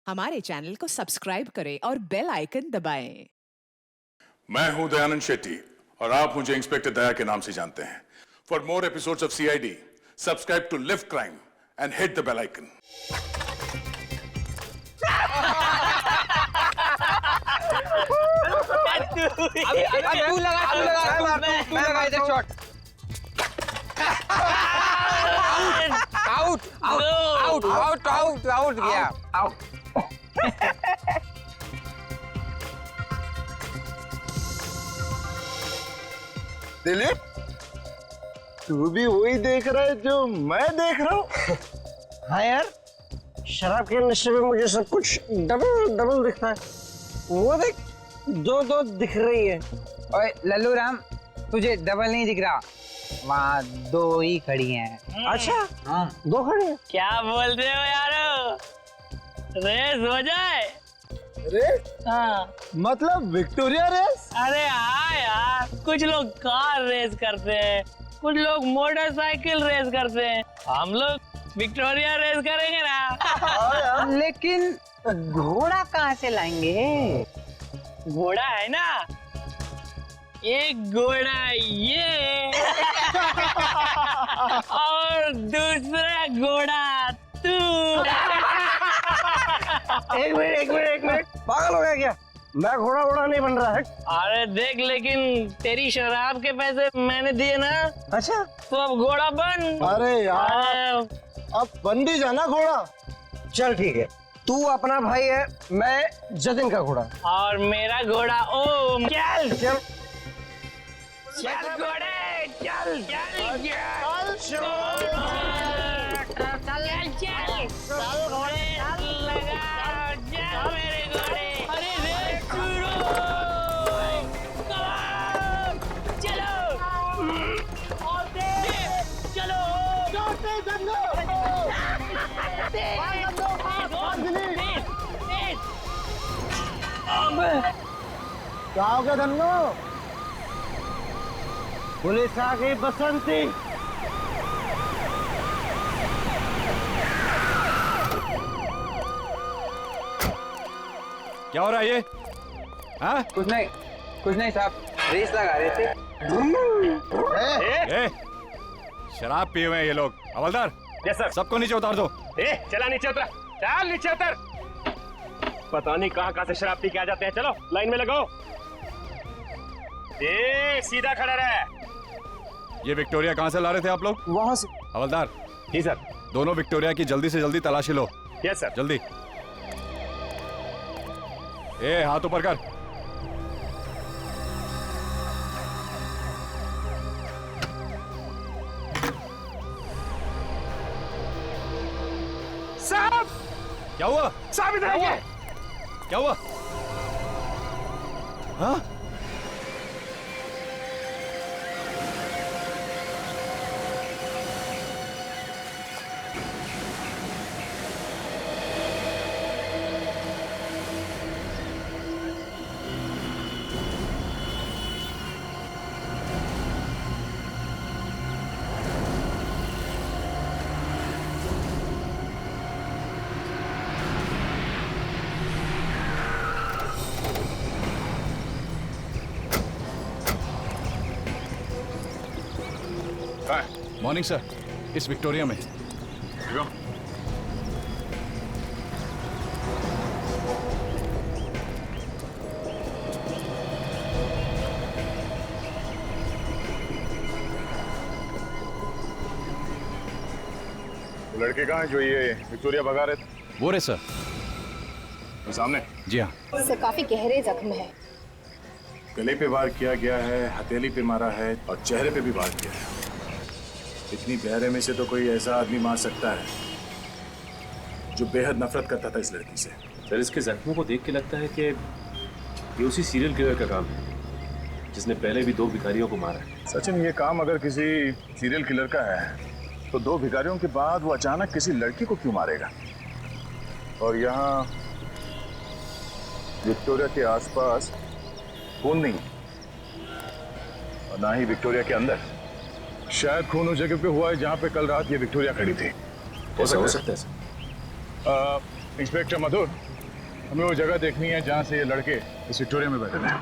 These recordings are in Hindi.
हमारे चैनल को सब्सक्राइब करें और बेल आइकन दबाएं। मैं हूं दयानंद शेट्टी और आप मुझे इंस्पेक्टर दया के नाम से जानते हैं। For more episodes of CID, subscribe to lift crime and hit the bell icon. तू लगा इधर shot. Out out out out out गया आउट। दिलीप, तू भी वही देख रहा है जो मैं देख रहा हूँ। हाँ यार, शराब के नशे में मुझे सब कुछ डबल डबल दिखता है। वो देख, दो दो दिख रही है। ओए लल्लू राम, तुझे डबल नहीं दिख रहा, वहाँ दो ही खड़ी हैं। अच्छा, हाँ दो खड़ी है। क्या बोल रहे हो यारो? रेस हो जाए? रेस? हाँ। मतलब विक्टोरिया रेस? अरे हाँ यार, कुछ लोग कार रेस करते हैं, कुछ लोग मोटरसाइकिल रेस करते हैं, हम लोग विक्टोरिया रेस करेंगे ना। लेकिन घोड़ा कहाँ से लाएंगे? घोड़ा है ना, एक घोड़ा ये और दूसरा घोड़ा तू। एक मिनट, पागल हो गया क्या? मैं घोड़ा वोड़ा नहीं बन रहा है। अरे देख, लेकिन तेरी शराब के पैसे मैंने दिए ना, अच्छा, तो अब घोड़ा बन। अरे यार, अब बन भी जाना घोड़ा। चल ठीक है, तू अपना भाई है, मैं जतिन का घोड़ा। और मेरा घोड़ा ओम। चल चल चल घोड़े, चल चल चल चल घोड़े, लगा चल मेरे घोड़े। अरे रेस शुरू, चलो और तेज चलो, क्या हो गया धन्नो? पुलिस आ गई बसंती। क्या हो रहा है ये? हाँ? कुछ नहीं साहब, रेस लगा रहे थे। ए, शराब पिए हुए हैं ये लोग। हवलदार, यस सर। सबको नीचे उतार दो। चला नीचे उतर, चल नीचे उतर। पता नहीं कहाँ से शराब पी के आ जाते हैं। चलो लाइन में लगाओ। सीधा खड़ा रहे। ये विक्टोरिया कहाँ से ला रहे थे आप लोग? वहां से। हवलदार, जी सर। दोनों विक्टोरिया की जल्दी से जल्दी तलाशी लो। Yes sir. जल्दी। ए, हाथ ऊपर कर। साहब, क्या हुआ? साहब इधर आइए। क्या हुआ? हाँ? मॉर्निंग सर, इस विक्टोरिया में। लड़के कहाँ हैं जो ये विक्टोरिया भगा रहे थे? वो रे सर। वो सामने? जी हाँ। सर, काफी गहरे जख्म है। गले पे वार किया गया है, हथेली पे मारा है और चेहरे पे भी वार किया है। इतनी गहरे में से तो कोई ऐसा आदमी मार सकता है जो बेहद नफरत करता था इस लड़की से। सर, इसके जख्मों को देख के लगता है कि ये उसी सीरियल किलर का काम है जिसने पहले भी 2 भिखारियों को मारा है। सचिन, ये काम अगर किसी सीरियल किलर का है तो 2 भिखारियों के बाद वो अचानक किसी लड़की को क्यों मारेगा? और यहाँ विक्टोरिया के आसपास खून नहीं और ना ही विक्टोरिया के अंदर। शायद खून उस जगह पे हुआ है जहाँ पे कल रात ये विक्टोरिया खड़ी थी। हो सकता है सर। इंस्पेक्टर मधुर, हमें वो जगह देखनी है जहाँ से ये लड़के इस विक्टोरिया में बैठे हैं।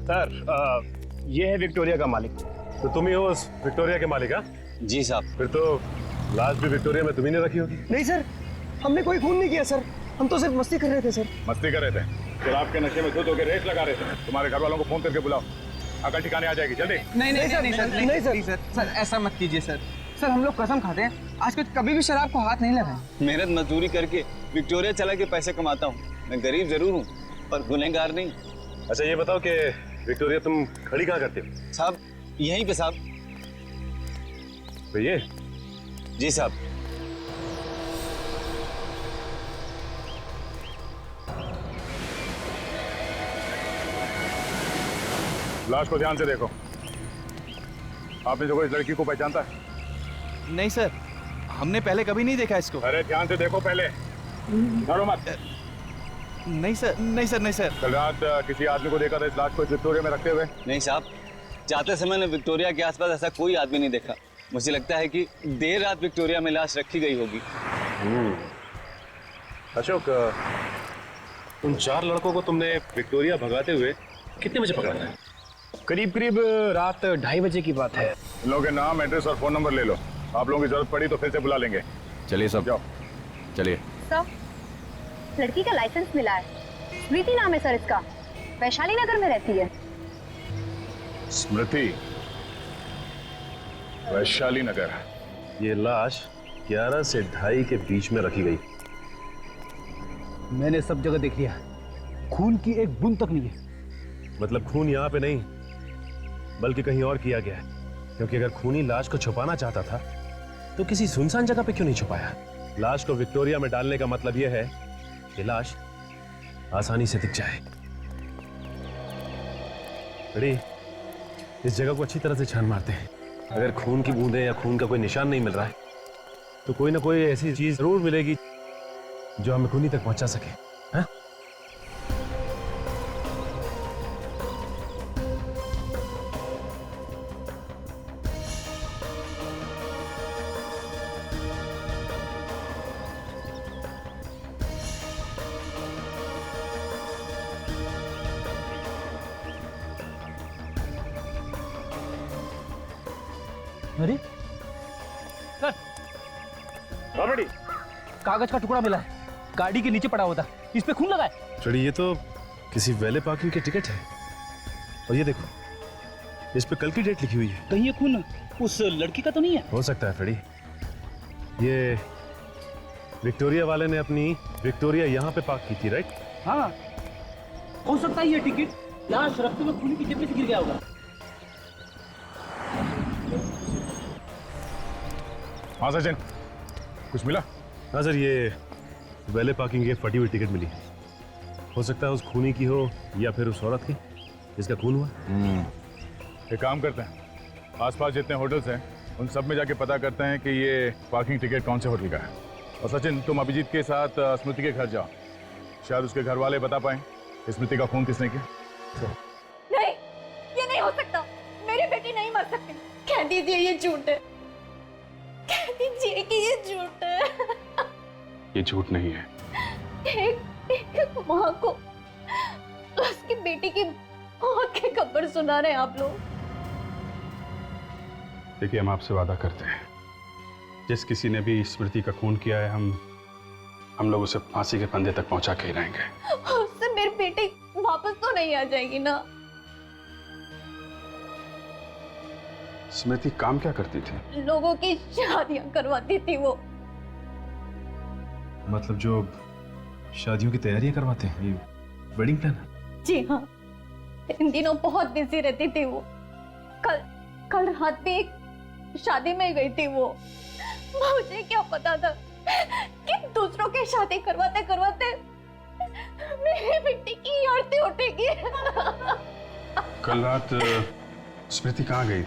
सर ये है विक्टोरिया का मालिक। तो तुम ही हो उस विक्टोरिया के मालिक? हाँ जी साहब। फिर तो लाश भी विक्टोरिया में तुम्ही ने रखी होगी। नहीं सर, हमने कोई खून नहीं किया सर, हम तो सिर्फ मस्ती कर रहे थे सर। मस्ती कर रहे थे? शराब के नशे में धुत होकर रेस लगा रहे थे। तुम्हारे घर वालों को फोन करके बुलाओ, अकल ठिकाने आ जाएगी, जल्दी। नहीं सर, ऐसा मत कीजिए सर। सर हम लोग कसम खाते हैं आज कुछ कभी भी शराब को हाथ नहीं लगाए। मेहनत मजदूरी करके विक्टोरिया चला के पैसे कमाता हूँ। मैं गरीब जरूर हूँ पर गुनहगार नहीं। अच्छा ये बताओ कि विक्टोरिया तुम खड़ी कहाँ करते हो? साहब यहीं पे साहब। तो ये? जी साहब। लाश को ध्यान से देखो। आपने जो इस लड़की को पहचानता है? नहीं सर, हमने पहले कभी नहीं देखा इसको। अरे ध्यान से देखो पहले, डरो मत। नहीं सर, नहीं सर, नहीं सर। कल रात किसी आदमी को देखा था इस लाश को इस विक्टोरिया में रखते हुए? नहीं साहब, जाते समय ने विक्टोरिया के आसपास ऐसा कोई आदमी नहीं देखा। मुझे लगता है कि देर रात विक्टोरिया में लाश रखी गई होगी। अशोक, उन 4 लड़कों को तुमने विक्टोरिया भगाते हुए कितने बजे पकड़ा था? करीब रात 2:30 बजे की बात है। इन लोगों के नाम, एड्रेस और फोन नंबर ले लो। आप लोगों की जरूरत पड़ी तो फिर से बुला लेंगे। चलिए सब जाओ। चलिए। सर, लड़की का लाइसेंस मिला है, स्मृति नाम है सर इसका, वैशाली नगर में रहती है। स्मृति, वैशाली नगर। ये लाश 11 से 2:30 के बीच में रखी गई। मैंने सब जगह देख लिया, खून की एक बूंद तक नहीं है। मतलब खून यहाँ पे नहीं बल्कि कहीं और किया गया है, क्योंकि अगर खूनी लाश को छुपाना चाहता था तो किसी सुनसान जगह पे क्यों नहीं छुपाया? लाश को विक्टोरिया में डालने का मतलब यह है कि लाश आसानी से दिख जाए। बड़ी, इस जगह को अच्छी तरह से छान मारते हैं। अगर खून की बूंदें या खून का कोई निशान नहीं मिल रहा है तो कोई ना कोई ऐसी चीज जरूर मिलेगी जो हमें खूनी तक पहुंचा सके। हाँ? अरे सर, कागज का टुकड़ा मिला है, गाड़ी के नीचे पड़ा हुआ था, इस पे खून लगा है। चलिए, ये तो किसी वैले पार्किंग के टिकट है। और ये देखो, इस पे कल की डेट लिखी हुई है। कहीं ये खून उस लड़की का तो नहीं है? हो सकता है फ्रेडी, ये विक्टोरिया वाले ने अपनी विक्टोरिया यहाँ पे पार्क की थी, राइट? हाँ, हो सकता है ये टिकट लाश रखते हुए खूनी की जेब में से गिर गया होगा। हाँ सचिन, कुछ मिला? हाँ सर, ये वैले पार्किंग की फटी हुई टिकट मिली। हो सकता है उस खूनी की हो या फिर उस औरत की जिसका खून हुआ। एक काम करते हैं, आसपास जितने होटल्स हैं उन सब में जाके पता करते हैं कि ये पार्किंग टिकट कौन से होटल का है। और सचिन, तुम अभिजीत के साथ स्मृति के घर जाओ, शायद उसके घर वाले बता पाएं स्मृति का खून किसने किया। नहीं, ये नहीं हो सकता, मेरी बेटी नहीं मर सकती। कह दीजिए ये झूठ है, कह दीजिए कि ये झूठ है। ये झूठ नहीं है। एक माँ को उसकी बेटी की मौत की खबर सुना रहे आप लोग। देखिए, हम आपसे वादा करते हैं, जिस किसी ने भी स्मृति का खून किया है हम लोग उसे फांसी के फंदे तक पहुंचा के ही रहेंगे। उससे मेरी बेटी वापस तो नहीं आ जाएगी ना? स्मृति काम क्या करती थी? लोगों की शादियां करवाती थी वो। मतलब जो शादियों की तैयारियां करवाते हैं, ये वेडिंग प्लानर? जी हाँ, इन दिनों बहुत बिजी रहती थी वो। कल रात भी एक शादी में गई थी वो। मुझे क्या पता था कि दूसरों के शादी करवाते करवाते मेरी बेटी की आरती उठेगी। कल रात स्मृति कहाँ गई?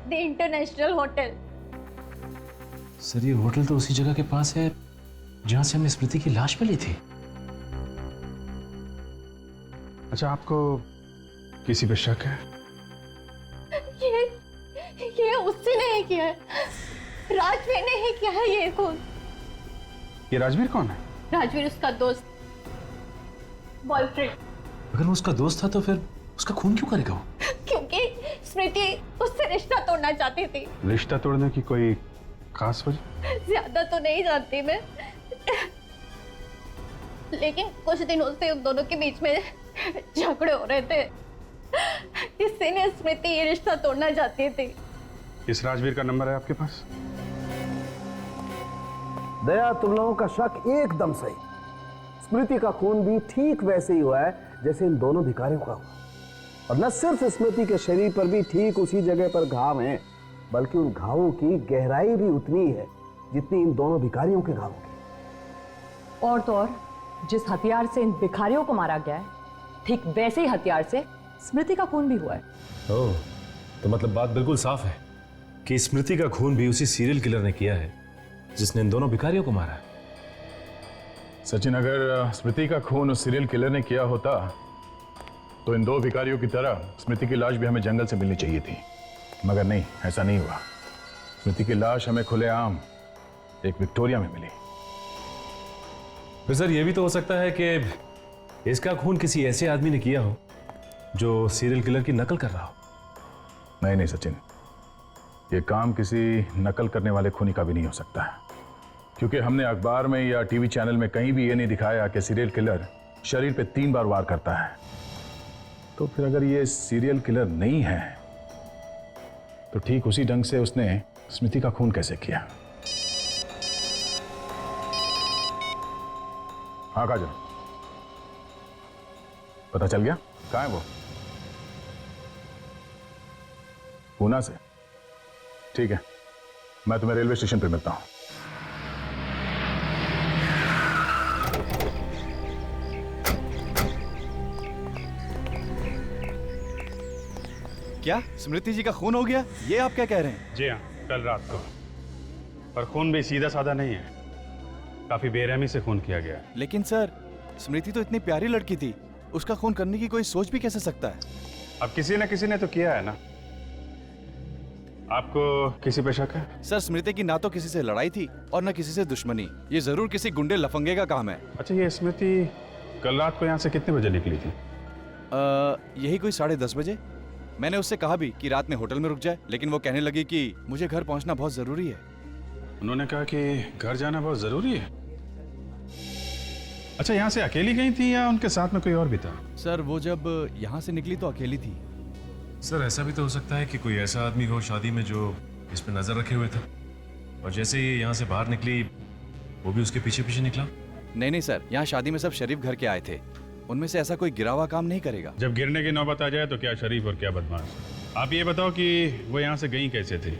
The international hotel. सर, ये होटल तो उसी जगह के पास है जहां से हमें स्मृति की लाश मिली थी। अच्छा, आपको किसी पे शक है? ये उससे नहीं किया है, राजवीर ने ही किया है ये खून। ये राजवीर कौन है? राजवीर उसका दोस्त, बॉयफ्रेंड। अगर वो उसका दोस्त था तो फिर उसका खून क्यों करेगा वो? क्योंकि स्मृति उससे रिश्ता तोड़ना चाहती थी। रिश्ता तोड़ने की कोई खास वजह? ज्यादा तो नहीं जानती मैं, लेकिन कुछ दिनों से उन दोनों के बीच में झगड़े हो रहे थे, इसीलिए स्मृति ये रिश्ता तोड़ना चाहती थी। इस राजवीर का नंबर है आपके पास? दया, तुम लोगों का शक एकदम सही। स्मृति का खून भी ठीक वैसे ही हुआ है जैसे इन दोनों भिखारियों का हुआ। और न सिर्फ स्मृति के शरीर पर भी ठीक उसी जगह पर घाव हैं, बल्कि उन घावों की गहराई भी उतनी ही है जितनी इन दोनों भिखारियों के घावों की। और तो और जिस हथियार से इन भिखारियों को मारा गया है, ठीक वैसे ही हथियार से स्मृति का खून भी हुआ है। ओह, तो मतलब बात बिल्कुल साफ है कि स्मृति का खून भी उसी सीरियल किलर ने किया है जिसने इन दोनों भिखारियों को मारा है। सचिन, अगर स्मृति का खून उस सीरियल किलर ने किया होता तो इन दो भिखारियों की तरह स्मृति की लाश भी हमें जंगल से मिलनी चाहिए थी, मगर नहीं, ऐसा नहीं हुआ। स्मृति की लाश हमें खुलेआम एक विक्टोरिया में मिली। फिर सर, यह भी तो हो सकता है कि इसका खून किसी ऐसे आदमी ने किया हो जो सीरियल किलर की नकल कर रहा हो। नहीं नहीं सचिन, ये काम किसी नकल करने वाले खूनी का भी नहीं हो सकता है, क्योंकि हमने अखबार में या टीवी चैनल में कहीं भी ये नहीं दिखाया कि सीरियल किलर शरीर पे 3 बार वार करता है। तो फिर अगर ये सीरियल किलर नहीं है तो ठीक उसी ढंग से उसने स्मृति का खून कैसे किया? हाँ काजल, पता चल गया कहाँ है वो? पूना से? ठीक है, मैं तुम्हें रेलवे स्टेशन पे मिलता हूं। क्या स्मृति जी का खून हो गया? ये आप क्या कह रहे हैं? जी हाँ, कल रात को। पर खून भी सीधा साधा नहीं है, काफी बेरहमी से खून किया गया है। लेकिन सर, स्मृति तो इतनी प्यारी लड़की थी, उसका खून करने की कोई सोच भी कैसे सकता है? अब किसी न किसी ने तो किया है ना। आपको किसी पे शक है? सर, स्मृति की ना तो किसी से लड़ाई थी और ना किसी से दुश्मनी। ये जरूर किसी गुंडे लफंगे का काम है। अच्छा, ये स्मृति कल रात को यहाँ से कितने बजे निकली थी? यही कोई 10:30 बजे। मैंने उससे कहा भी कि रात में होटल में रुक जाए, लेकिन वो कहने लगी कि मुझे घर पहुंचना बहुत जरूरी है। उन्होंने कहा कि घर जाना बहुत जरूरी है। अच्छा, यहाँ से अकेली गई थी या उनके साथ में कोई और भी था? सर, वो जब यहाँ से निकली तो अकेली थी। सर, ऐसा भी तो हो सकता है कि कोई ऐसा आदमी हो शादी में जो इस पे नजर रखे हुए था, और जैसे ही यहाँ से बाहर निकली वो भी उसके पीछे पीछे निकला। नहीं नहीं सर, यहाँ शादी में सब शरीफ घर के आए थे, उनमें से ऐसा कोई गिरा हुआ काम नहीं करेगा। जब गिरने की नौबत आ जाए तो क्या शरीफ और क्या बदमाश। आप ये बताओ कि वो यहाँ से गई कैसे थी?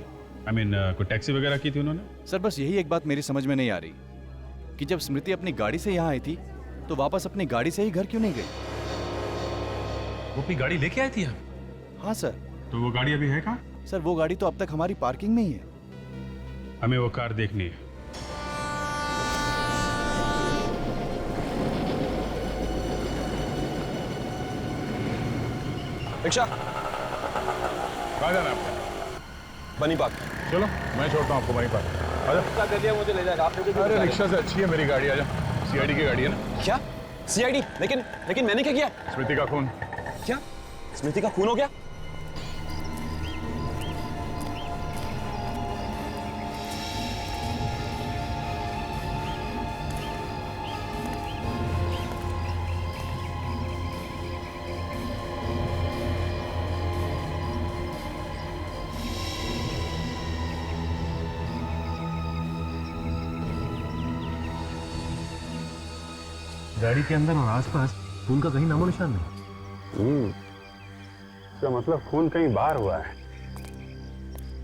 I mean, कोई टैक्सी वगैरह की थी उन्होंने? सर, बस यही एक बात मेरी समझ में नहीं आ रही कि जब स्मृति अपनी गाड़ी से यहाँ आई थी तो वापस अपनी गाड़ी से ही घर क्यों नहीं गई? वो अपनी गाड़ी लेके आई थी यहाँ? हाँ सर। तो वो गाड़ी अभी है कहाँ? सर, वो गाड़ी तो अब तक हमारी पार्किंग में ही है। हमें वो कार देखनी है। रिक्शा कहाँ जाना है आपको? बनी पार्क। चलो, मैं छोड़ता हूँ आपको वहीं पर। रिक्शा दे दिया, मुझे ले जाएगा। आप अरे रिक्शा से अच्छी है मेरी गाड़ी, आ जाओ। सीआईडी की गाड़ी है ना? क्या सीआईडी? लेकिन मैंने क्या किया? स्मृति का खून। क्या स्मृति का खून हो गया? गाड़ी के अंदर और आसपास खून का कहीं नामो निशान नहीं। इसका मतलब खून कहीं बाहर हुआ है,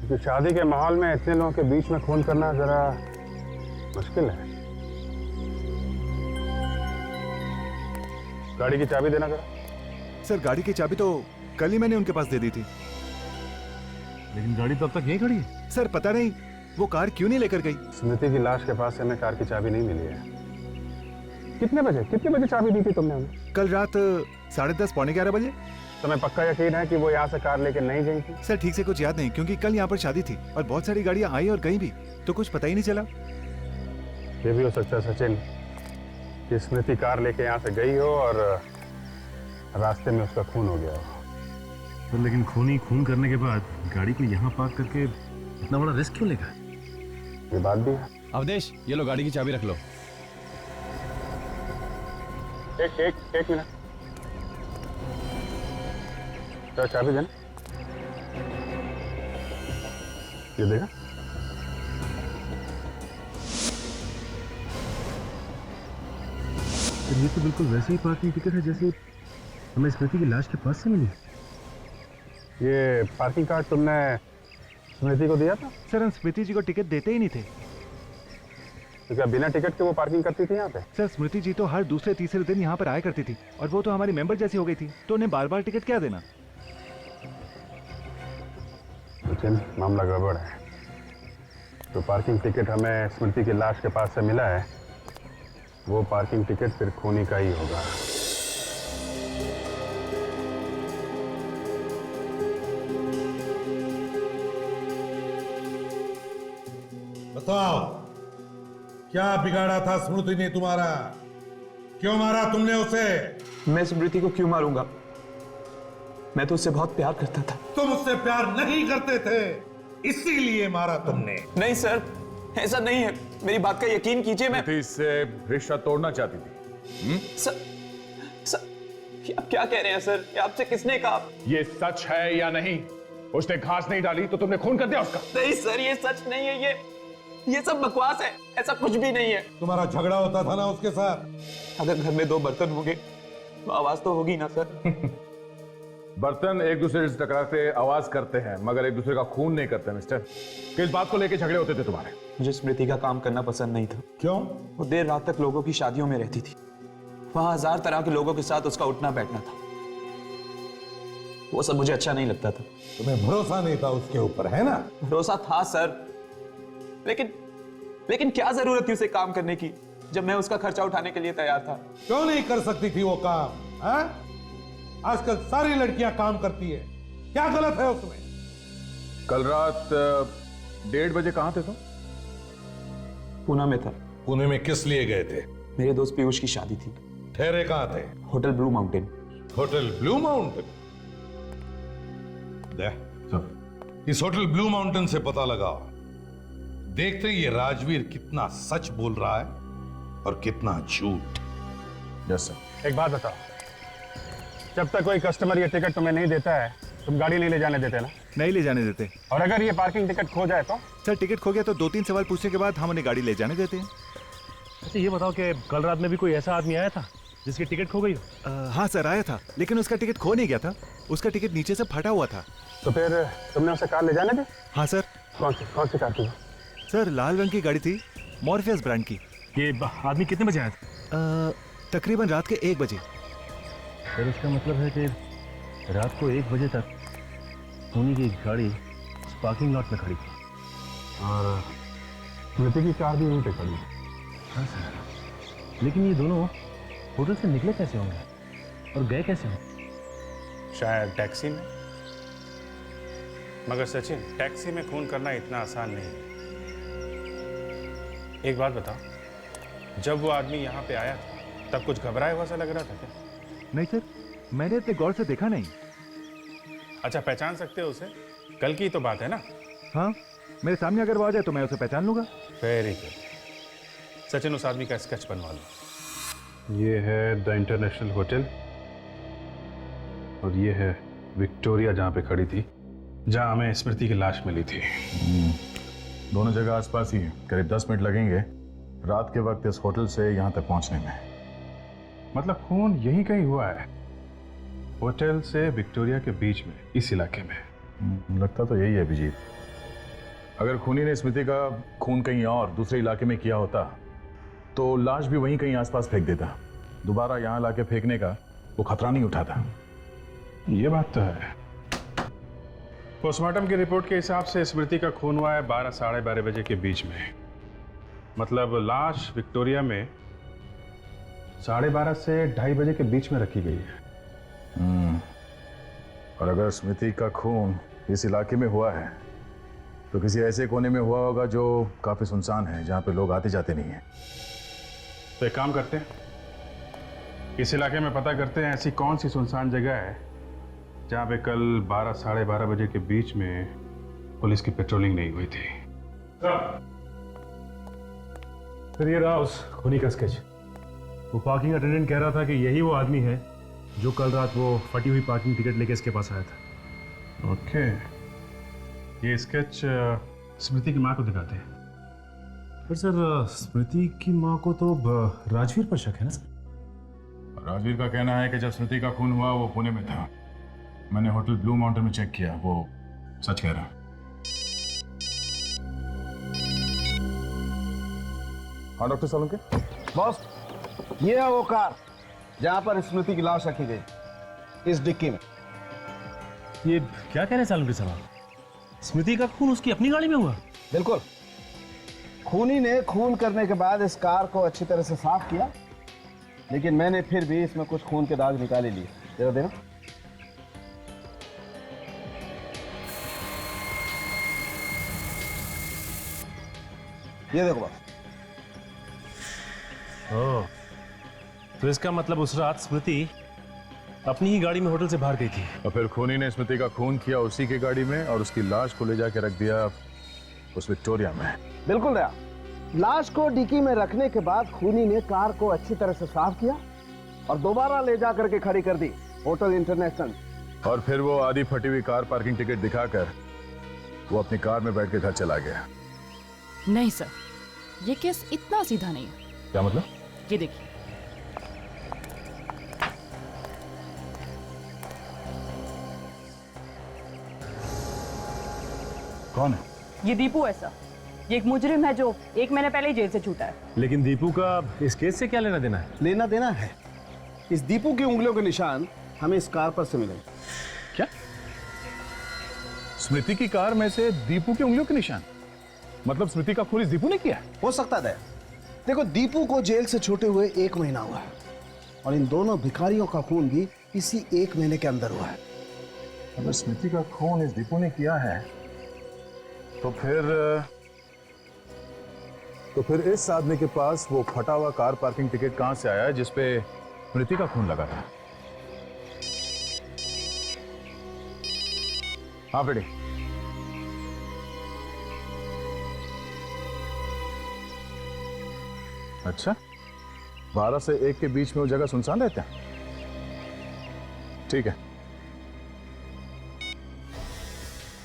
क्योंकि शादी के माहौल में इतने लोगों के बीच में खून करना जरा मुश्किल है। गाड़ी की चाबी देना जरा। सर, गाड़ी की चाबी तो कल ही मैंने उनके पास दे दी थी। लेकिन गाड़ी तो अब तक यहीं खड़ी है। सर, पता नहीं वो कार क्यों नहीं लेकर गई। स्मृति की लाश के पास से हमें कार की चाबी नहीं मिली है। कितने बजे चाबी दी थी तुमने हमें? कल रात 10:30 पौने 11 बजे। तुम्हें पक्का यकीन है कि वो यहाँ से कार लेके नहीं गई थी? सर ठीक से कुछ याद नहीं, क्योंकि कल यहाँ पर शादी थी और बहुत सारी गाड़ियाँ आई और गई भी, तो कुछ पता ही नहीं चला। ये भी हो सकता है सचिन कि स्मृति कार लेके यहाँ से गई हो और रास्ते में उसका खून हो गया हो। तो लेकिन खून करने के बाद गाड़ी को यहाँ पार्क करके इतना बड़ा रिस्क क्यों लेगा? ये बात भी है। अवधेश, ये लो गाड़ी की चाबी रख लो। एक मिनट, तो चाबी देना। ये देखा, ये तो बिल्कुल वैसे ही पार्किंग टिकट है जैसे हमें स्मृति की लाश के पास से मिली। ये पार्किंग कार्ड तुमने स्मृति को दिया था? सर हम स्मृति जी को टिकट देते ही नहीं थे। तो क्या बिना टिकट के वो पार्किंग करती थी यहाँ पे? सर स्मृति जी तो हर दूसरे तीसरे दिन यहाँ पर आया करती थी और वो तो हमारी मेंबर जैसी हो गई थी, तो उन्हें बार बार टिकट क्या देना। लेकिन मामला गड़बड़ है। तो पार्किंग टिकट हमें स्मृति की लाश के पास से मिला है, वो पार्किंग टिकट फिर खूनी का ही होगा। बताओ, क्या बिगाड़ा था स्मृति ने तुम्हारा? क्यों मारा तुमने उसे? मैं स्मृति को क्यों मारूंगा? मैं तो उससे बहुत प्यार करता था। तुम उससे प्यार नहीं करते थे, इसीलिए मारा तुमने। नहीं सर, ऐसा नहीं है, मेरी बात का यकीन कीजिए। मैं इससे रिश्ता तोड़ना चाहती थी। सर, आप क्या कह रहे हैं सर? ये आपसे किसने कहा? ये सच है या नहीं? उसने घास नहीं डाली तो तुमने खून कर दिया उसका? नहीं सर, ये सच नहीं है। ये सब बकवास है, ऐसा कुछ भी नहीं है। तुम्हारा झगड़ा होता था ना उसके साथ? अगर घर में दो बर्तन होंगे तो आवाज तो होगी ना सर। बर्तन एक दूसरे से टकराते आवाज करते हैं, मगर एक दूसरे का खून नहीं करते मिस्टर। किस बात को लेके झगड़े होते थे तुम्हारे? मुझे स्मृति का काम करना पसंद नहीं था। क्यों? वो देर रात तक लोगों की शादियों में रहती थी, वहां 1000 तरह के लोगों के साथ उसका उठना बैठना था। वो सब मुझे अच्छा नहीं लगता था। तुम्हें भरोसा नहीं था उसके ऊपर, है ना? भरोसा था सर, लेकिन क्या जरूरत थी उसे काम करने की जब मैं उसका खर्चा उठाने के लिए तैयार था? क्यों नहीं कर सकती थी वो काम? हा? आजकल सारी लड़कियां काम करती है, क्या गलत है उसमें? कल रात 1:30 बजे कहां थे तुम? पूना में था। पुणे में किस लिए गए थे? मेरे दोस्त पीयूष की शादी थी। ठहरे कहां थे? Hotel blue mountain. Hotel blue mountain? इस होटल ब्लू माउंटेन से पता लगाओ, देखते ये राजवीर कितना सच बोल रहा है और कितना झूठ। Yes sir. एक बात बताओ, जब तक कोई कस्टमर ये टिकट तुम्हें नहीं देता है, तुम गाड़ी नहीं ले जाने देते ना? नहीं ले जाने देते। और अगर ये पार्किंग टिकट खो जाए तो? सर टिकट खो गया तो 2-3 सवाल पूछने के बाद हम उन्हें गाड़ी ले जाने देते हैं। अच्छा ये बताओ कि कल रात में भी कोई ऐसा आदमी आया था जिसकी टिकट खो गई हो? हाँ सर आया था, लेकिन उसका टिकट खो नहीं गया था, उसका टिकट नीचे से फटा हुआ था। तो फिर तुमने उसे कार ले जाने दी? हाँ सर। कौन सी कार थी? सर लाल रंग की गाड़ी थी, मॉर्फियस ब्रांड की। ये आदमी कितने बजे आया था? तकरीबन रात के 1 बजे। फिर इसका मतलब है कि रात को 1 बजे तक खूनी की गाड़ी पार्किंग लॉट में खड़ी थी और स्मृति की कार भी वहीं पे खड़ी। हाँ सर, लेकिन ये दोनों होटल से निकले कैसे होंगे और गए कैसे होंगे? शायद टैक्सी में। मगर सचिन, टैक्सी में खून करना इतना आसान नहीं है। एक बात बताओ, जब वो आदमी यहाँ पे आया था तब कुछ घबराया हुआ सा लग रहा था क्या? नहीं सर, मैंने इतने गौर से देखा नहीं। अच्छा, पहचान सकते हो उसे? कल की तो बात है ना? हाँ, मेरे सामने अगर वो आ जाए तो मैं उसे पहचान लूंगा। Very good. सचिन, उस आदमी का स्केच बनवा लो। ये है द इंटरनेशनल होटल और ये है विक्टोरिया जहाँ पे खड़ी थी, जहाँ हमें स्मृति की लाश मिली थी। दोनों जगह आसपास ही है, करीब 10 मिनट लगेंगे रात के वक्त इस होटल से यहाँ तक पहुँचने में। मतलब खून यहीं कहीं हुआ है, होटल से विक्टोरिया के बीच में, इस इलाके में। लगता तो यही है अभिजीत। अगर खूनी ने स्मृति का खून कहीं और दूसरे इलाके में किया होता तो लाश भी वहीं कहीं आसपास फेंक देता। दोबारा यहाँ लाके फेंकने का वो खतरा नहीं उठाता। ये बात तो है। पोस्टमार्टम की रिपोर्ट के हिसाब से स्मृति का खून हुआ है 12 साढ़े 12 बजे के बीच में। मतलब लाश विक्टोरिया में 12:30 से 2:30 बजे के बीच में रखी गई है। और अगर स्मृति का खून इस इलाके में हुआ है तो किसी ऐसे कोने में हुआ होगा जो काफी सुनसान है, जहां पे लोग आते जाते नहीं है। तो एक काम करते हैं, इस इलाके में पता करते हैं ऐसी कौन सी सुनसान जगह है जहां पे कल 12 साढ़े 12 बजे के बीच में पुलिस की पेट्रोलिंग नहीं हुई थी। फिर ये रहा उस खूनी का स्केच। वो पार्किंग अटेंडेंट कह रहा था कि यही वो आदमी है जो कल रात वो फटी हुई पार्किंग टिकट लेके इसके पास आया था। ओके, ये स्केच स्मृति की माँ को दिखाते हैं। पर सर स्मृति की माँ को तो राजवीर पर शक है ना सर? राजवीर का कहना है कि जब स्मृति का खून हुआ वो पुणे में था। मैंने होटल ब्लू माउंटेन में चेक किया, वो सच कह रहा। हाँ डॉक्टर सोलंकी। बॉस, ये है वो कार जहां पर स्मृति की लाश रखी गई, इस डिक्की में। ये क्या कह रहे हैं सालुंकी साहब? स्मृति का खून उसकी अपनी गाड़ी में हुआ? बिल्कुल। खूनी ने खून करने के बाद इस कार को अच्छी तरह से साफ किया, लेकिन मैंने फिर भी इसमें कुछ खून के दाग निकाले लिए। जरा देना। ये देखो बस। ओह, तो इसका मतलब उस रात स्मृति अपनी ही गाड़ी में होटल से बाहर गई थी। और फिर खूनी ने स्मृति का खून किया उसी की गाड़ी में और उसकी लाश को ले जाके रख दिया उस विक्टोरिया में। बिल्कुल दया। लाश को डिक्की में रखने के बाद खूनी ने कार को अच्छी तरह से साफ किया और दोबारा ले जाकर के खड़ी कर दी होटल इंटरनेशनल। और फिर वो आधी फटी हुई कार पार्किंग टिकट दिखाकर वो अपनी कार में बैठ के घर चला गया। नहीं सर, ये केस इतना सीधा नहीं है। क्या मतलब? ये देखिए, कौन है? ये दीपू है सर। ये एक मुजरिम है जो 1 महीने पहले ही जेल से छूटा है। लेकिन दीपू का इस केस से क्या लेना देना है? लेना देना है। इस दीपू की उंगलियों के निशान हमें इस कार पर से मिलेंगे। क्या? स्मृति की कार में से दीपू की उंगलियों के निशान? मतलब स्मृति का खून इस दीपू ने किया? हो सकता है। देखो, दीपू को जेल से छूटे हुए 1 महीना हुआ है और इन दोनों भिखारियों का खून भी इसी 1 महीने के अंदर हुआ है। अगर स्मृति का खून इस दीपू ने किया है तो फिर इस आदमी के पास वो फटा हुआ कार पार्किंग टिकट कहां से आया जिसपे स्मृति का खून लगा था? हाँ बेटी। अच्छा, 12 से 1 के बीच में वो जगह सुनसान रहता है? ठीक है।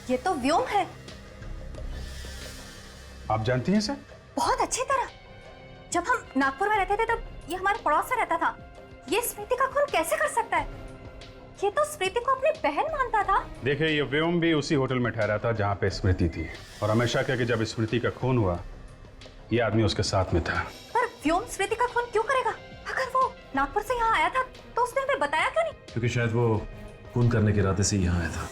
ये तो व्योम है। आप जानती हैं सर? बहुत अच्छी तरह। जब हम नागपुर में रहते थे तब ये हमारे पड़ोस से रहता था। ये स्मृति का खून कैसे कर सकता है? ये तो स्मृति को अपनी बहन मानता था। देखिए, ये व्योम भी उसी होटल में ठहरा था जहां पे स्मृति थी और हमेशा कहा कि जब स्मृति का खून हुआ ये आदमी उसके साथ में था। पर व्योम स्मृति का खून क्यों करेगा? अगर वो नागपुर से यहाँ आया था तो उसने हमें बताया क्यों नहीं? क्योंकि शायद वो खून करने के इरादे से यहाँ आया था।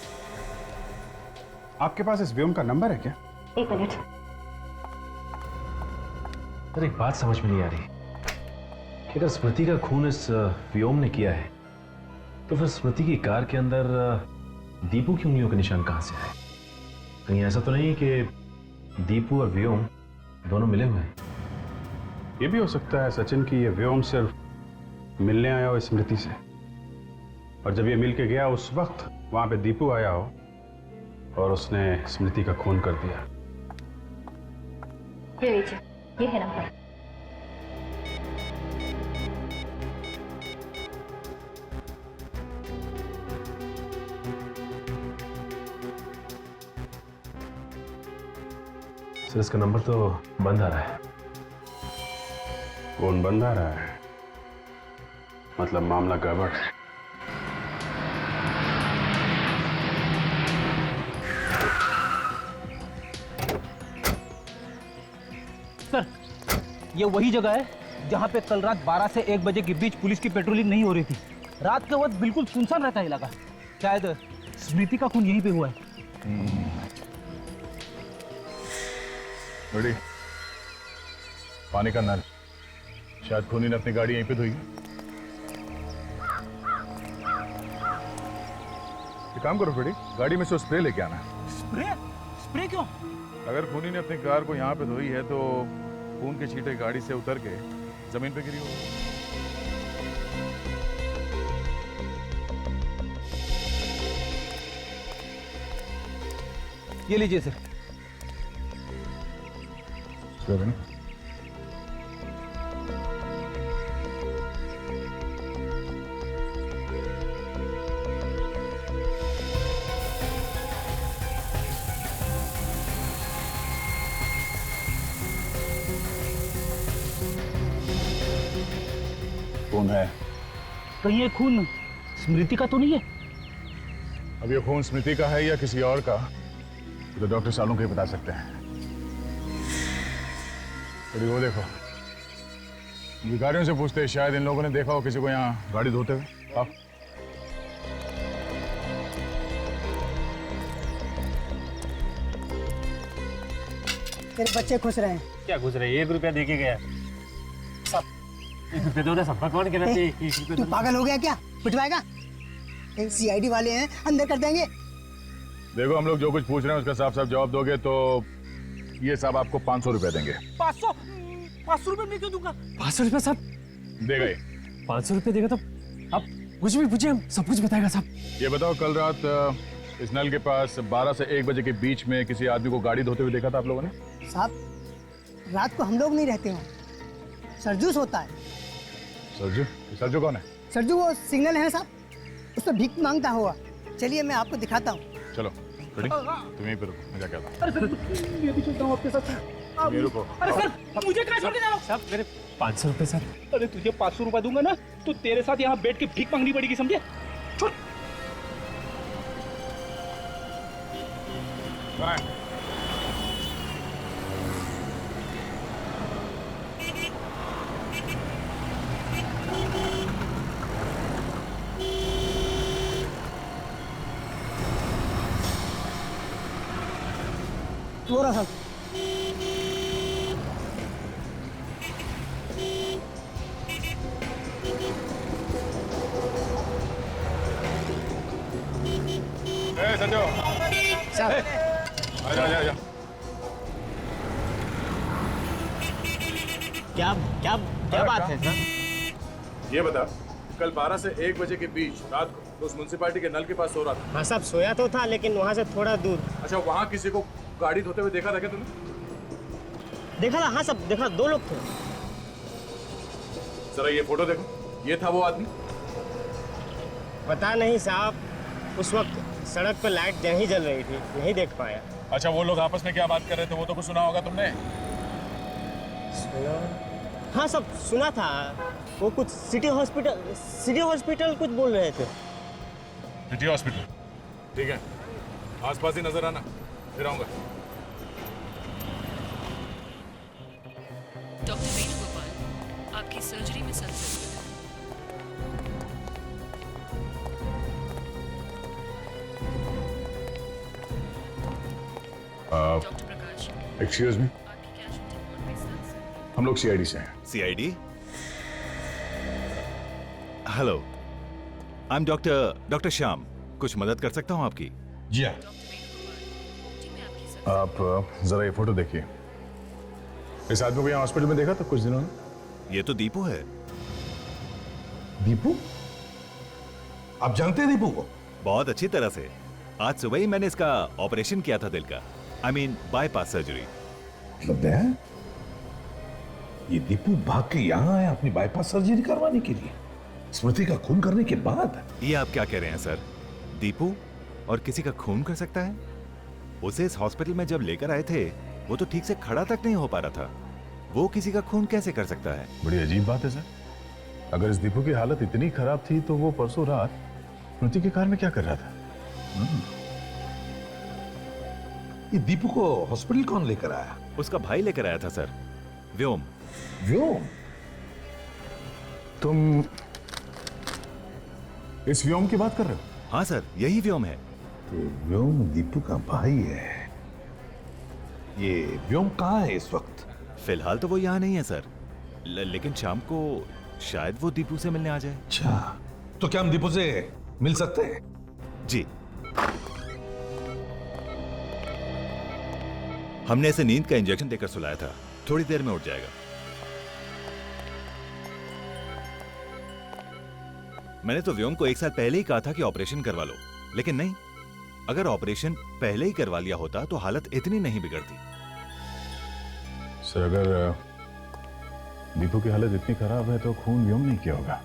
आपके पास इस व्योम का नंबर है क्या? 1 मिनट। सर एक बात समझ में नहीं आ रही कि अगर स्मृति का खून इस व्योम ने किया है तो फिर स्मृति की कार के अंदर दीपू की उंगलियों के निशान कहां से आए? कहीं ऐसा तो नहीं कि दीपू और व्योम दोनों मिले हुए हैं? ये भी हो सकता है सचिन की ये व्योम सिर्फ मिलने आया हो स्मृति से और जब ये मिल के गया उस वक्त वहां पे दीपू आया हो और उसने स्मृति का खून कर दिया। ये लीजिए, ये है नंबर। सर इसका नंबर तो बंद आ रहा है। फोन बंद आ रहा है, मतलब मामला गड़बड़ है। सर, ये वही जगह है जहाँ पे कल रात 12 से 1 बजे के बीच पुलिस की पेट्रोलिंग नहीं हो रही थी। रात के वक्त बिल्कुल सुनसान रहता है इलाका। शायद स्मृति का खून यहीं पे हुआ है। बड़ी पानी का नल, शायद खूनी ने अपनी गाड़ी यहीं पे धोई। एक काम करो फ्रेडी, गाड़ी में से स्प्रे लेके आना। स्प्रे? स्प्रे क्यों? अगर खूनी ने अपनी कार को यहाँ पे धोई है तो खून के छींटे गाड़ी से उतर के जमीन पे गिरी होगी। ये लीजिए सर। कौन है? कहीं ये खून स्मृति का तो नहीं है? अब ये खून स्मृति का है या किसी और का तो डॉक्टर सालों के बता सकते हैं। अरे वो देखो, भिखारियों से पूछते हैं, शायद इन लोगों ने देखा हो किसी को यहाँ गाड़ी धोते हुए। आओ। तेरे बच्चे खुश रहे। क्या खुश रहे? 1 रुपया दे के गया। सब 1 रुपया दो ना, सबका कौन कहना चाहिए? तू पागल हो गया क्या? पिटवाएगा? सीआईडी वाले हैं, अंदर कर देंगे। देखो, हम लोग जो कुछ पूछ रहे हैं उसका साफ साफ जवाब दोगे तो ये साहब आपको 500 रुपया देंगे। 500 रुपये मैं क्यों दूंगा? 500 रुपये साहब देगा ये। 500 रुपये देगा तो आप कुछ भी पूछिए, हम सब कुछ बताएगा साहब। ये बताओ, कल रात इस नल के पास 12 से 1 बजे के बीच में किसी आदमी को गाड़ी धोते हुए देखा था आप लोगों ने? साहब रात को हम लोग नहीं रहते हो, सरजूस होता है। सरजू? सरजू कौन है? सरजू वो सिग्नल है साहब, उस पर भीख मांगता हुआ। चलिए मैं आपको दिखाता हूँ। चलो रेडी, तुम यहीं पे रुको, मैं जाके आता हूँ। अरे सर, मैं भी चलता हूँ आपके साथ। तुम यहीं रुको। अरे सर, मुझे कहाँ छोड़ के जा रहे हो? साहब मेरे 500 रुपये सर। अरे तुझे 500 रुपये दूंगा ना तो तेरे साथ यहाँ बैठ के भीख मांगनी पड़ेगी, समझे? छोड़। थोड़ा सा संजो, आजा आजा आजा। क्या क्या क्या बात है सर? ये बता, कल 12 से 1 बजे के बीच रात को तो उस म्युनिसिपैलिटी के नल के पास सो रहा था। हाँ साहब, सोया तो था लेकिन वहाँ से थोड़ा दूर। अच्छा, वहाँ किसी को गाड़ी धोते हुए देखा था क्या तुमने? देखा था? हाँ साहब देखा, 2 लोग थे। जरा ये फोटो देखो, ये था वो आदमी? पता नहीं साहब, उस वक्त सड़क पर लाइट नहीं जल रही थी, नहीं देख पाया। अच्छा, वो लोग आपस में क्या बात कर रहे थे वो तो कुछ सुना होगा तुमने? सुना? हाँ सब सुना था। वो कुछ सिटी हॉस्पिटल कुछ बोल रहे थे। City hospital? ठीक है, आसपास ही नजर आना, फिर आऊंगा। डॉक्टर वेणुगोपाल, आपकी सर्जरी में सर डॉक्टर प्रकाश, एक्सक्यूज मी, हम लोग सीआईडी से हैं। CID? Hello, I am doctor Shyam. कुछ मदद कर सकता हूँ आपकी? जी हाँ। आप जरा ये फोटो देखिए। इस आदमी को यहाँ हॉस्पिटल में देखा था कुछ दिनों में? ये तो दीपू है। दीपू? आप जानते हैं दीपू को? बहुत अच्छी तरह से। आज सुबह ही मैंने इसका ऑपरेशन किया था, दिल का। I mean bypass surgery. मतलब है ये दीपू भाग के यहाँ आया अपनी बाईपास सर्जरी करवाने के लिए, स्मृति का खून करने के बाद? ये आप क्या कह रहे हैं सर? दीपू और किसी का खून कर सकता है? उसे इस हॉस्पिटल में जब लेकर आए थे वो तो ठीक से खड़ा तक नहीं हो पा रहा था, वो किसी का खून कैसे कर सकता है? बड़ी अजीब बात है सर। अगर इस दीपू की हालत इतनी खराब थी तो वो परसों रात स्मृति की कार में क्या कर रहा था? ये दीपू को हॉस्पिटल कौन लेकर आया? उसका भाई लेकर आया था सर, व्योम। व्योम? तुम इस व्योम की बात कर रहे हो? हाँ सर, यही व्योम है। तो व्योम दीपू का भाई है। ये व्योम कहाँ है इस वक्त? फिलहाल तो वो यहाँ नहीं है सर, लेकिन शाम को शायद वो दीपू से मिलने आ जाए। अच्छा, तो क्या हम दीपू से मिल सकते हैं? जी। हमने इसे नींद का इंजेक्शन देकर सुलाया था, थोड़ी देर में उठ जाएगा। मैंने तो व्योम को 1 साल पहले ही कहा था कि ऑपरेशन करवा लो, लेकिन नहीं। अगर ऑपरेशन पहले ही करवा लिया होता तो हालत इतनी नहीं बिगड़ती। सर, अगर दीपू की हालत इतनी खराब है तो खून व्योम ने किया होगा।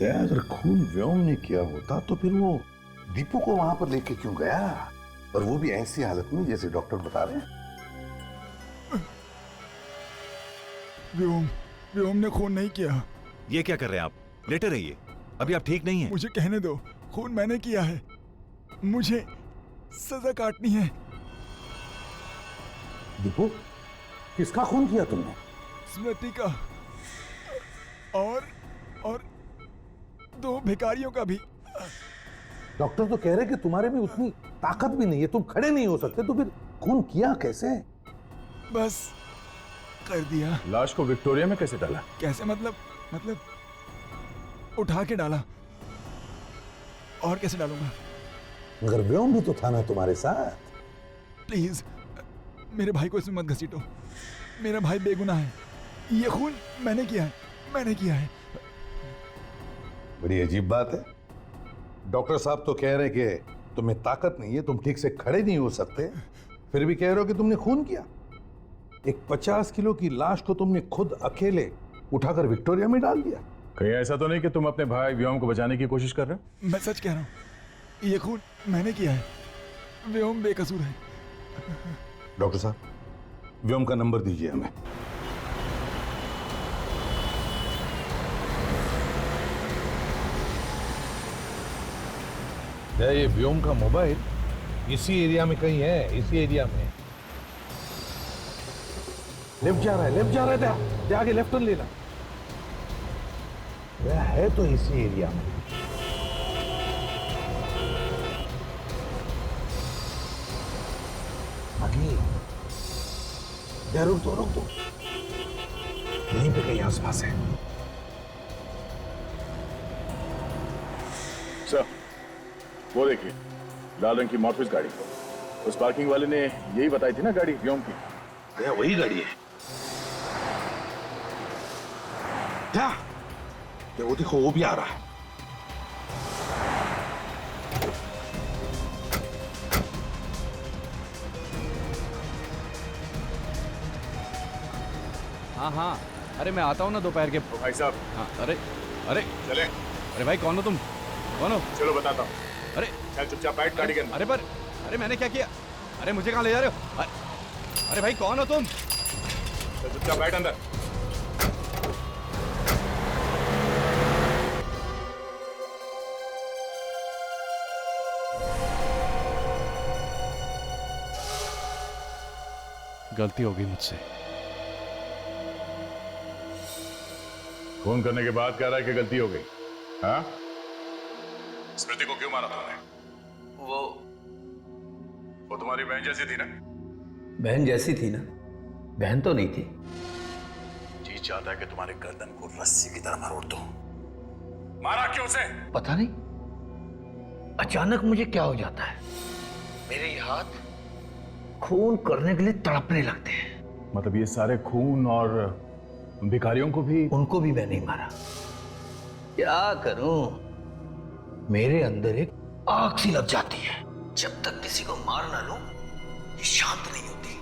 अगर खून व्योम ने किया होता तो फिर वो दीपू को वहां पर लेके क्यों गया, और वो भी ऐसी हालत में जैसे डॉक्टर बता रहे हैं। व्योम ने खून नहीं किया। ये क्या कर रहे हैं आप? लेटे रहिए, अभी आप ठीक नहीं हैं। मुझे कहने दो, खून मैंने किया है, मुझे सजा काटनी है। दीपू, किसका खून किया तुमने? स्मृति का और 2 भिखारियों का भी। डॉक्टर तो कह रहे कि तुम्हारे में उतनी ताकत भी नहीं है, तुम खड़े नहीं हो सकते, तो फिर खून किया कैसे? बस कर दिया। लाश को विक्टोरिया में कैसे डाला? कैसे मतलब उठा के डाला। और कैसे डालूंगा? मगर व्योम भी तो था ना तुम्हारे साथ। प्लीज मेरे भाई को इसमें मत घसीटो, मेरा भाई बेगुनाह है। ये खून मैंने किया है। बड़ी अजीब बात है। डॉक्टर साहब तो कह रहे हैं कि तुम्हें ताकत नहीं है, तुम ठीक से खड़े नहीं हो सकते, फिर भी कह रहे हो कि तुमने खून किया। एक 50 किलो की लाश को तुमने खुद अकेले उठाकर विक्टोरिया में डाल दिया। कहीं ऐसा तो नहीं कि तुम अपने भाई व्योम को बचाने की कोशिश कर रहे हो? मैं सच कह रहा हूँ, ये खून मैंने किया है। व्योम बेकसूर है। डॉक्टर साहब, व्योम का नंबर दीजिए हमें। ये व्योम का मोबाइल इसी एरिया में कहीं है, इसी एरिया में। लेफ्ट जा रहा है, आगे लेफ्ट टर्न लेना। वह है तो इसी एरिया में। आगे रुक दो, यहीं पे कहीं आसपास है। सर, वो देखिए, लाल रंग की मॉर्फिस गाड़ी। उस पार्किंग वाले ने यही बताई थी ना गाड़ी व्योम की। वही गाड़ी है। क्या? वो देखो, वो भी आ रहा है। हाँ, अरे मैं आता हूँ ना दोपहर के। भाई साहब। हाँ, अरे चले। अरे भाई, कौन हो तुम? कौन हो? चलो बताता हूँ। अरे चल, चुपचाप बैठ गाड़ी के अंदर। अरे मैंने क्या किया? अरे मुझे कहाँ ले जा रहे हो? अरे भाई, कौन हो तुम? चल, चुपचाप बैठ अंदर। गलती हो गई मुझसे। फोन करने के बाद कह रहा है कि गलती हो गई। हाँ? स्मृति को क्यों मारा तुमने? वो तुम्हारी बहन जैसी थी ना? बहन जैसी थी ना? बहन तो नहीं थी। जी चाहता है कि तुम्हारे गर्दन को रस्सी की तरह मरोड़ दो। मारा क्यों उसे? पता नहीं, अचानक मुझे क्या हो जाता है, मेरे ये हाथ खून करने के लिए तड़पने लगते हैं। मतलब ये सारे खून और भिखारियों को भी? उनको भी मैं नहीं मारा। क्या करूं, मेरे अंदर एक आग सी लग जाती है। जब तक किसी को मार ना लूं, ये शांत नहीं होती।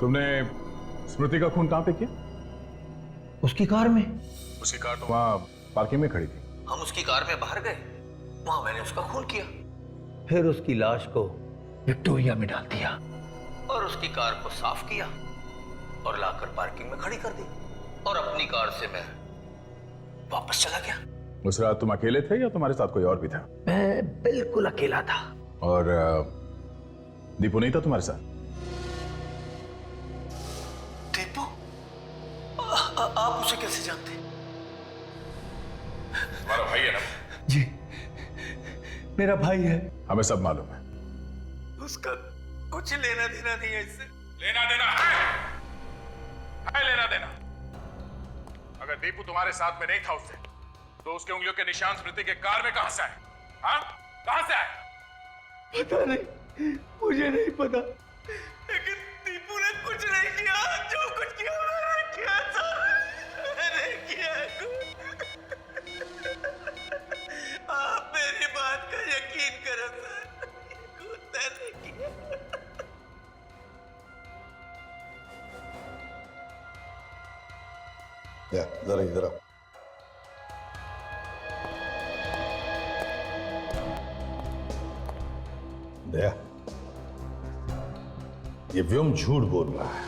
तुमने स्मृति का खून कहां पे किया? उसकी कार में। उसकी कार तो वहां पार्किंग में खड़ी थी। हम उसकी कार में बाहर गए, वहां मैंने उसका खून किया, फिर उसकी लाश को विक्टोरिया में डाल दिया और उसकी कार को साफ किया और लाकर पार्किंग में खड़ी कर दी और अपनी कार से मैं वापस चला गया। उस रात तुम अकेले थे या तुम्हारे साथ कोई और भी था? मैं बिल्कुल अकेला था। और दीपू नहीं था तुम्हारे साथ? दीपू? आप उसे कैसे जानते? तुम्हारा भाई है ना? जी, मेरा भाई है। हमें सब मालूम है। उसका कुछ लेना देना नहीं है इससे। लेना देना है लेना देना। अगर दीपू तुम्हारे साथ में नहीं था उससे, तो उसके उंगलियों के निशान स्मृति के कार में कहां से आए? हाँ? कहां से आए? पता नहीं, मुझे नहीं पता, लेकिन मैंने किया, जो कुछ किया मैंने किया सर, मैंने किया आप मेरी बात का यकीन करो सर, मैंने किया। जरा इधर आओ। दया, ये व्योम झूठ बोल रहा है।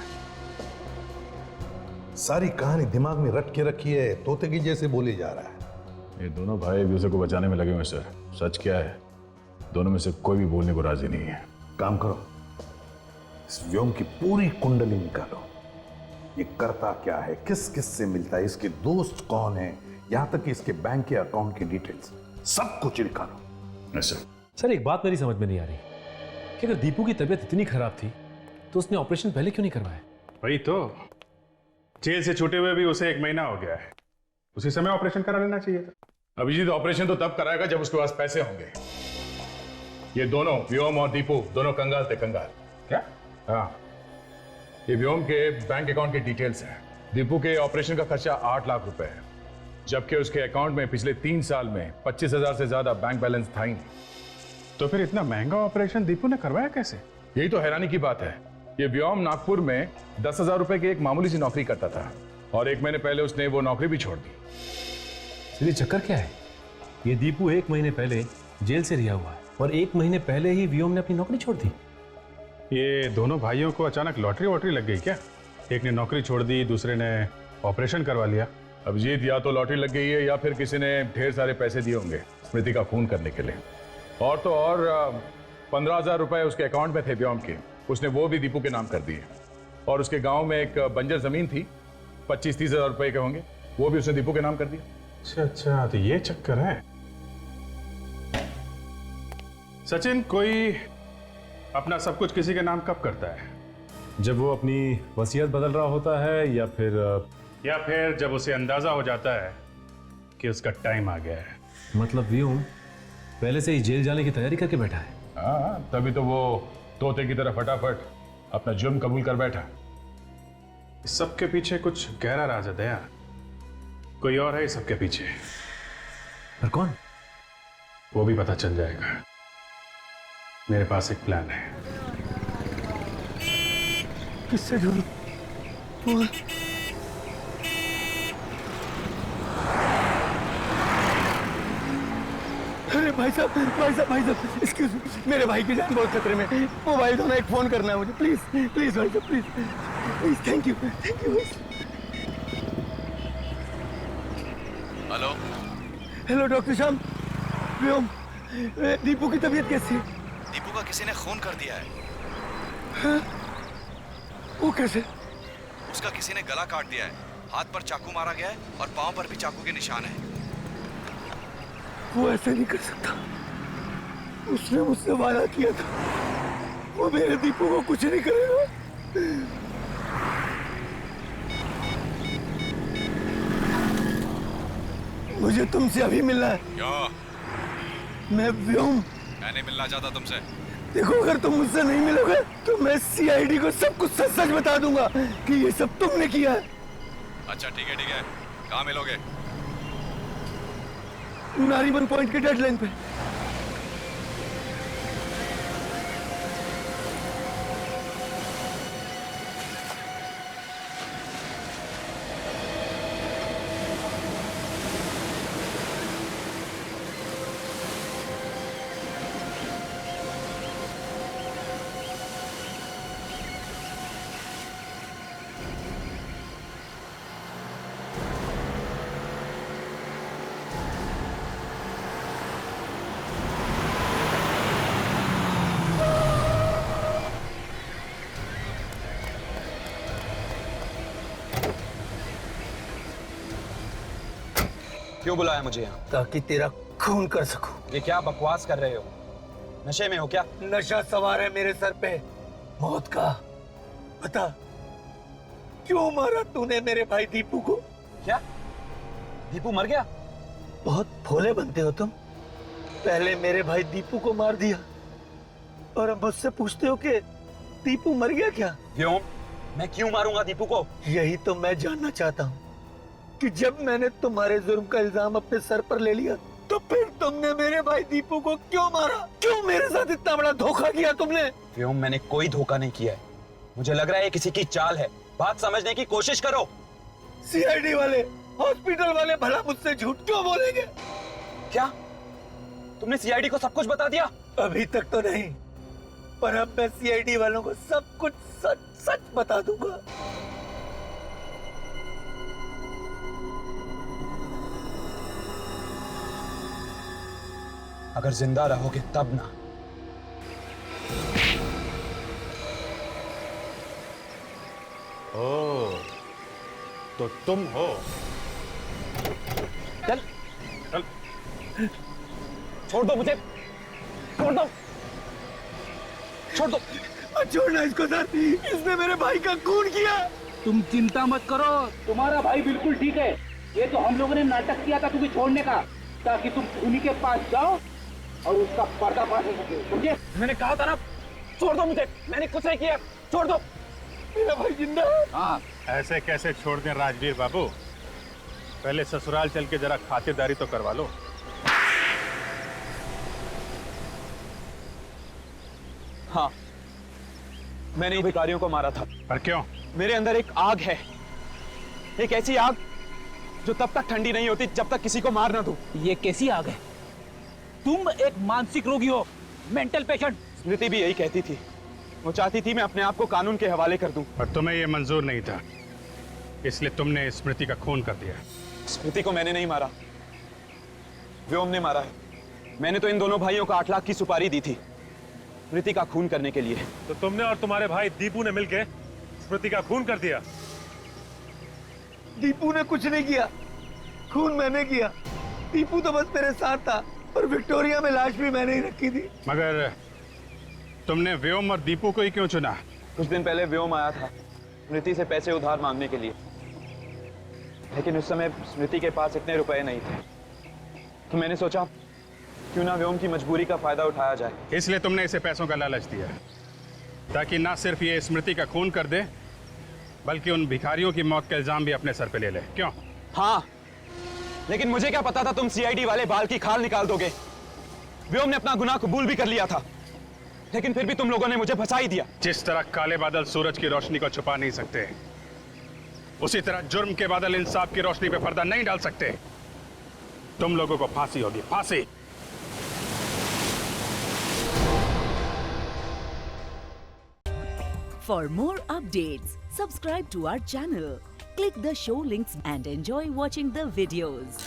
सारी कहानी दिमाग में रट के रखी है, तोते की जैसे बोली जा रहा है। ये दोनों भाई एक दूसरे को बचाने में लगे हुए सर। सच क्या है, दोनों में से कोई भी बोलने को राजी नहीं है। काम करो, इस व्योम की पूरी कुंडली निकालो। ये करता क्या है, किस किस से मिलता है, इसके दोस्त कौन है, यहां तक कि इसके बैंक के अकाउंट की डिटेल्स, सब कुछ निकालो। सर एक बात मेरी समझ में नहीं आ रही कि अगर दीपू की तबीयत इतनी खराब थी तो उसने ऑपरेशन पहले क्यों नहीं करवाया? वही तो, जेल से छूटे हुए भी उसे 1 महीना हो गया है, उसी समय ऑपरेशन करा लेना चाहिए था। अभिजीत ऑपरेशन तो तब कराएगा जब उसके पास पैसे होंगे। ये दोनों व्योम और दीपू दोनों कंगाल थे, कंगाल। क्या? हाँ, ये व्योम के बैंक अकाउंट की डिटेल्स हैं। दीपू के ऑपरेशन का खर्चा 8 लाख रुपए है, जबकि उसके अकाउंट में पिछले 3 साल में 25,000 से ज्यादा बैंक बैलेंस था ही नहीं। तो फिर इतना महंगा ऑपरेशन दीपू ने करवाया कैसे? यही तो हैरानी की बात है। ये व्योम नागपुर में 10,000 रुपए की एक मामूली सी नौकरी करता था और 1 महीने पहले उसने वो नौकरी भी छोड़ दी। इसलिए चक्कर क्या है? ये दीपू 1 महीने पहले जेल से रिहा हुआ है और 1 महीने पहले ही व्योम ने अपनी नौकरी छोड़ दी। ये दोनों भाइयों को अचानक लॉटरी वॉटरी लग गई क्या? एक ने नौकरी छोड़ दी, दूसरे ने ऑपरेशन करवा लिया। अभिजीत, या तो लॉटरी लग गई है या फिर किसी ने ढेर सारे पैसे दिए होंगे स्मृति का खून करने के लिए। और तो और 15,000 रुपए उसके अकाउंट में थे व्योम के, उसने वो भी दीपू के नाम कर दिए। और उसके गांव में एक बंजर जमीन थी, 25-30 हजार रुपए के होंगे, वो भी उसने दीपू के नाम कर दिया। अच्छा, तो ये चक्कर है। सचिन, कोई अपना सब कुछ किसी के नाम कब करता है? जब वो अपनी वसीयत बदल रहा होता है या फिर जब उसे अंदाजा हो जाता है कि उसका टाइम आ गया है। मतलब व्योम पहले से ही जेल जाने की तैयारी करके बैठा है। हाँ, तभी तो वो तोते की तरह फटाफट अपना जुर्म कबूल कर बैठा। इस सबके पीछे कुछ गहरा राज है दया, कोई और है इस सबके पीछे। पर कौन? वो भी पता चल जाएगा। मेरे पास एक प्लान है। किससे जुड़ूं? अरे भाई साहब, एक्सक्यूज मी, मेरे भाई की जान बहुत खतरे में। मोबाइल दो ना, एक फोन करना है मुझे, प्लीज प्लीज भाई साहब, please, thank you. Hello hello doctor Shyam, Vyom, Deepu की तबीयत कैसी है? दीपू का किसी ने खून कर दिया है। हाँ? वो कैसे? उसका किसी ने गला काट दिया है, हाथ पर चाकू मारा गया है और पांव पर भी चाकू के निशान है। वो ऐसा नहीं कर सकता, उसने मुझसे वादा किया था, वो मेरे दीपू को कुछ नहीं करेगा। मुझे तुमसे अभी मिलना है। क्यों? मैं व्योम। मैं नहीं मिलना चाहता तुमसे। देखो, अगर तुम मुझसे नहीं मिलोगे तो मैं सीआईडी को सब कुछ सच सच बता दूंगा कि ये सब तुमने किया है। अच्छा ठीक है, कहाँ मिलोगे? नारीबन पॉइंट के डेडलाइन पे। क्यों बुलाया मुझे यहाँ? ताकि तेरा खून कर सकूं। ये क्या बकवास कर रहे हो? नशे में हो क्या? नशा सवार है मेरे सर पे, मौत का। बता, क्यों मारा तूने मेरे भाई दीपू को? क्या दीपू मर गया? बहुत भोले बनते हो तुम। पहले मेरे भाई दीपू को मार दिया और अब मुझसे पूछते हो कि दीपू मर गया क्या? क्यों? मैं क्यों मारूंगा दीपू को? यही तो मैं जानना चाहता हूँ कि जब मैंने तुम्हारे जुर्म का इल्जाम अपने सर पर ले लिया तो फिर तुमने मेरे भाई दीपू को क्यों मारा? क्यों मेरे साथ इतना बड़ा धोखा किया तुमने? व्योम, मैंने कोई धोखा नहीं किया है। मुझे लग रहा है ये किसी की चाल है। बात समझने की कोशिश करो। सीआईडी वाले, हॉस्पिटल वाले भला मुझसे झूठ क्यों बोलेंगे? क्या तुमने सीआईडी को सब कुछ बता दिया? अभी तक तो नहीं, पर अब मैं सीआईडी वालों को सब कुछ सच सच बता दूंगा। अगर जिंदा रहोगे तब ना। ओह, तो तुम हो। चल चल, छोड़ दो मुझे, छोड़ दो, छोड़ दो। छोड़ना इसको सर, इसने मेरे भाई का खून किया। तुम चिंता मत करो, तुम्हारा भाई बिल्कुल ठीक है। ये तो हम लोगों ने नाटक किया था तुम्हें छोड़ने का, ताकि तुम खूनी के पास जाओ और उसका पर्दाफाश हो सके, समझे? मैंने कहा था ना, छोड़ दो मुझे, मैंने कुछ नहीं किया, छोड़ दो। मेरा भाई जिंदा है। हाँ, ऐसे कैसे छोड़ दें राजवीर बाबू? पहले ससुराल चल के जरा खातिरदारी तो करवा लो। हाँ, मैंने इन भिखारियों को मारा था। पर क्यों? मेरे अंदर एक आग है, एक ऐसी आग जो तब तक ठंडी नहीं होती जब तक किसी को मार ना दूं। ये कैसी आग है? तुम एक मानसिक रोगी हो, मेंटल पेशेंट। स्मृति भी यही कहती थी, वो चाहती थी मैं अपने आप को कानून के हवाले कर दूं। पर तुम्हें ये मंजूर नहीं था, इसलिए तुमने स्मृति का खून कर दिया। स्मृति को मैंने नहीं मारा, व्योम ने मारा है। मैंने तो इन दोनों भाइयों को 8 लाख की सुपारी दी थी स्मृति का खून करने के लिए। तो तुमने और तुम्हारे भाई दीपू ने मिलकर स्मृति का खून कर दिया? दीपू ने कुछ नहीं किया, खून मैंने किया। दीपू तो बस मेरे साथ था और विक्टोरिया में लाश भी मैंने ही रखी थी। मगर तुमने व्योम और दीपू को ही क्यों चुना? कुछ दिन पहले व्योम आया था स्मृति से पैसे उधार मांगने के लिए, लेकिन उस समय स्मृति के पास इतने रुपए नहीं थे, तो मैंने सोचा क्यों ना व्योम की मजबूरी का फायदा उठाया जाए। इसलिए तुमने इसे पैसों का लालच दिया, ताकि ना सिर्फ ये स्मृति का खून कर दे, बल्कि उन भिखारियों की मौत का इल्जाम भी अपने सर पे ले ले। क्यों? हाँ, लेकिन मुझे क्या पता था तुम सीआईडी वाले बाल की खाल निकाल दोगे। व्योम ने अपना गुनाह कबूल भी कर लिया था, लेकिन फिर भी तुम लोगों ने मुझे फंसा ही दिया। जिस तरह काले बादल सूरज की रोशनी को छुपा नहीं सकते, उसी तरह जुर्म के बादल इंसाफ की रोशनी पे पर्दा नहीं डाल सकते। तुम लोगों को फांसी होगी, फांसी। For more updates, subscribe to our channel, click the show links and enjoy watching the videos.